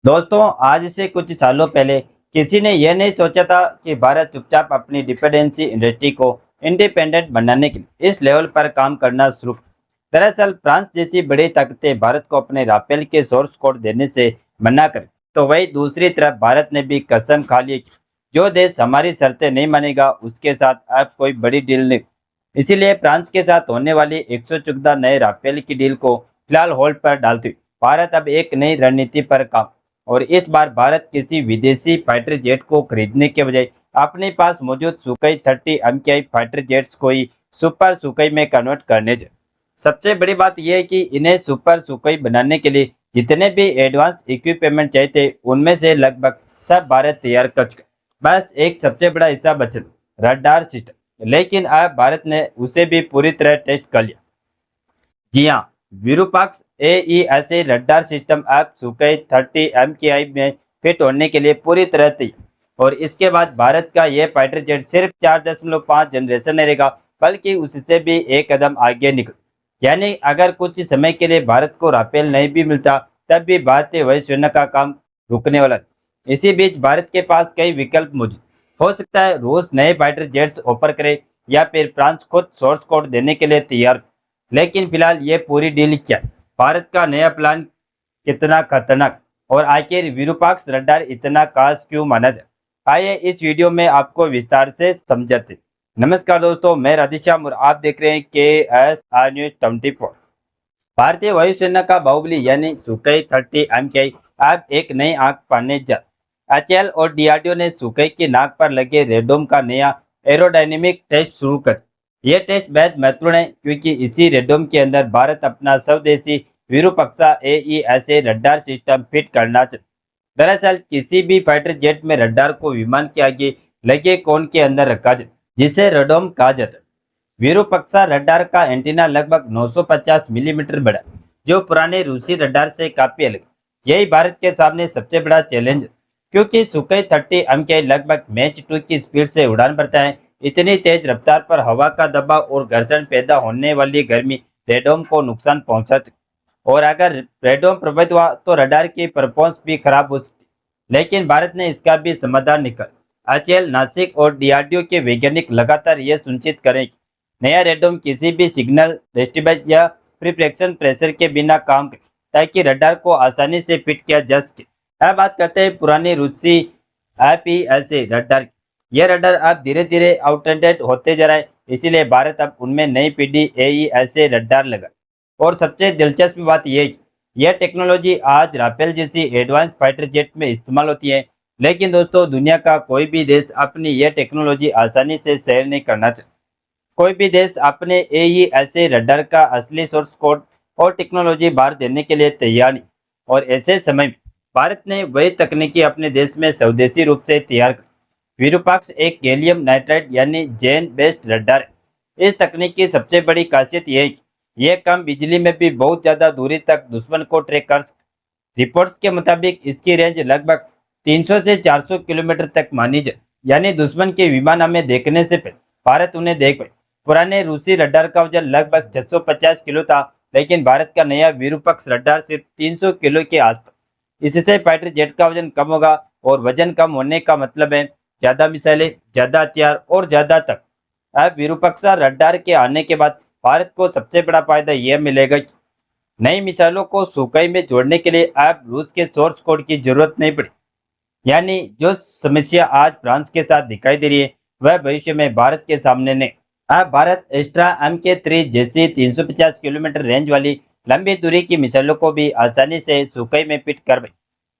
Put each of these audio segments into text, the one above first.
दोस्तों, आज से कुछ सालों पहले किसी ने यह नहीं सोचा था कि भारत चुपचाप अपनी डिपेंडेंसी इंडस्ट्री को इंडिपेंडेंट बनाने के लिए इस लेवल पर काम करना शुरू कर। दरअसल फ्रांस जैसी बड़ी ताकतें भारत को अपने राफेल के सोर्स कोड देने से मना कर, तो वही दूसरी तरफ भारत ने भी कसम खा ली कि जो देश हमारी शर्तें नहीं मानेगा उसके साथ अब कोई बड़ी डील नहीं। इसीलिए फ्रांस के साथ होने वाली 114 नए राफेल की डील को फिलहाल होल्ड पर डालते हुए भारत अब एक नई रणनीति पर काम, और इस बार भारत किसी विदेशी फाइटर जेट को खरीदने के बजाय अपने पास मौजूद सुखोई 30 MKI फाइटर जेट्स को ही सुपर सुखोई में कन्वर्ट करने जा। सबसे बड़ी बात यह है कि इन्हें सुपर सुखोई बनाने के लिए जितने भी एडवांस इक्विपमेंट चाहिए थे उनमें से लगभग सब भारत तैयार कर चुका। बस एक सबसे बड़ा हिस्सा बचा, रडार सिस्टम, लेकिन अब भारत ने उसे भी पूरी तरह टेस्ट कर लिया। जी हाँ, विरूपाक्ष AESA रडार सिस्टम अब सुखोई 30 MKI में फिट होने के लिए पूरी तरह तैयार, और इसके बाद भारत का यह फाइटर जेट सिर्फ 4.5 जनरेशन नहीं रहेगा, बल्कि उससे भी एक कदम आगे निकल। यानी अगर कुछ समय के लिए भारत को राफेल नहीं भी मिलता, तब भी भारतीय वायुसेना का काम रुकने वाला नहीं। इसी बीच भारत के पास कई विकल्प मौजूद। हो सकता है रूस नए फाइटर जेट्स ऑफर करे, या फिर फ्रांस खुद सोर्स कोड देने के लिए तैयार। लेकिन फिलहाल ये पूरी डील क्या है? भारत का नया प्लान कितना खतरनाक, और आखिर विरूपाक्ष रडार इतना खास क्यों माना जाए? आइए इस वीडियो में आपको विस्तार से समझाते हैं। नमस्कार दोस्तों, मैं राधेश्याम और आप देख रहे हैं KSR न्यूज 24। भारतीय वायुसेना का बाहुबली यानी सुखोई 30 MKI अब एक नई आंख पाने जा। HAL और DRDO ने सुखोई की नाक पर लगे रेडोम का नया एरोडायनेमिक टेस्ट शुरू कर। यह टेस्ट बेहद महत्वपूर्ण है क्योंकि इसी रेडोम के अंदर भारत अपना स्वदेशी Virupaksha AESA radar system fit करना चाहता। दरअसल किसी भी फाइटर जेट में रडार को विमान के आगे लगे कोन के अंदर रखा जाता, जिसे रडोम कहा जाता है। विरूपक्षा रडार का एंटीना लगभग 950 मिलीमीटर बड़ा, जो पुराने रूसी रडार से काफी अलग। यही भारत के सामने सबसे बड़ा चैलेंज है, क्योंकि सुखोई 30 MKI लगभग मैच 2 की स्पीड से उड़ान भरता है। इतनी तेज रफ्तार पर हवा का दबाव और घर्षण पैदा होने वाली गर्मी रेडोम को नुकसान पहुंचा सकती, और अगर रेडोम प्रभावित हुआ तो रडार की परफॉर्मेंस भी खराब हो सकती। लेकिन भारत ने इसका भी समाधान निकाला। HAL, नासिक और DRDO के वैज्ञानिक लगातार यह सुनिश्चित करें कि नया रेडोम किसी भी सिग्नल डिस्टर्बेंस या प्रिफ्लेक्शन प्रेशर के बिना काम करे, ताकि रडार को आसानी से फिट किया जा सके। अब बात करते हैं पुरानी रूसी IPSA रडार की। यह रडार अब धीरे धीरे आउटडेटेड होते जा रहा है, इसीलिए भारत अब उनमें नई पीढ़ी AESA रडार लगा। और सबसे दिलचस्प बात यह है कि यह टेक्नोलॉजी आज राफेल जैसी एडवांस फाइटर जेट में इस्तेमाल होती है। लेकिन दोस्तों, दुनिया का कोई भी देश अपनी यह टेक्नोलॉजी आसानी से शेयर नहीं करना चाहता। कोई भी देश अपने AESA रडार का असली सोर्स कोड और टेक्नोलॉजी बाहर देने के लिए तैयार नहीं, और ऐसे समय में भारत ने वही तकनीकी अपने देश में स्वदेशी रूप से तैयार की। विरूपाक्ष एक गैलियम नाइट्राइड यानी जैन बेस्ड रडार है। इस तकनीक की सबसे बड़ी खासियत यह है कि यह कम बिजली में भी बहुत ज़्यादा दूरी तक दुश्मन को ट्रैक कर सकता। रिपोर्ट्स के मुताबिक इसकी रेंज लगभग 300 से 400 किलोमीटर तक मानी जाए, यानी दुश्मन के विमान हमें देखने से पहले भारत उन्हें देख पाए। पुराने रूसी रडार का वजन लगभग 650 किलो था, लेकिन भारत का नया विरूपक्ष रडार सिर्फ 300 किलो के आसपास। इससे फाइटर जेट का वजन कम होगा, और वजन कम होने का मतलब है ज्यादा मिसाइलें, ज्यादा हथियार और ज्यादा तक। अब विरूपक्षा रडार के आने के बाद भारत को सबसे बड़ा फायदा यह मिलेगा कि नई मिसाइलों को सुखोई में जोड़ने के लिए अब रूस के सोर्स कोड की जरूरत नहीं पड़ी। यानी जो समस्या आज फ्रांस के साथ दिखाई दे रही है, वह भविष्य में भारत के सामने नहीं। अब भारत एस्ट्रा MK3 जैसी 350 किलोमीटर रेंज वाली लंबी दूरी की मिसाइलों को भी आसानी से सुखोई में फिट कर पाए।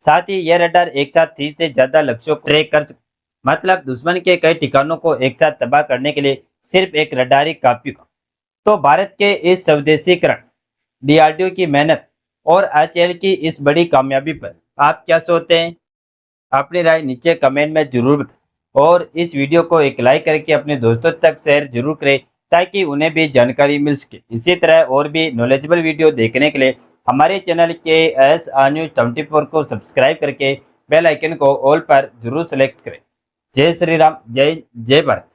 साथ ही यह रडार एक साथ 30 से ज्यादा लक्ष्यों को ट्रैक कर सकते, मतलब दुश्मन के कई ठिकानों को एक साथ तबाह करने के लिए सिर्फ एक रडार ही काफी हो। तो भारत के इस स्वदेशीकरण, DRDO की मेहनत और HAL की इस बड़ी कामयाबी पर आप क्या सोचते हैं? अपनी राय नीचे कमेंट में जरूर बताएं, और इस वीडियो को एक लाइक करके अपने दोस्तों तक शेयर जरूर करें, ताकि उन्हें भी जानकारी मिल सके। इसी तरह और भी नॉलेजेबल वीडियो देखने के लिए हमारे चैनल के KSR न्यूज 24 को सब्सक्राइब करके बेल आइकन को ऑल पर जरूर सेलेक्ट करें। जय श्री राम, जय जय भारत।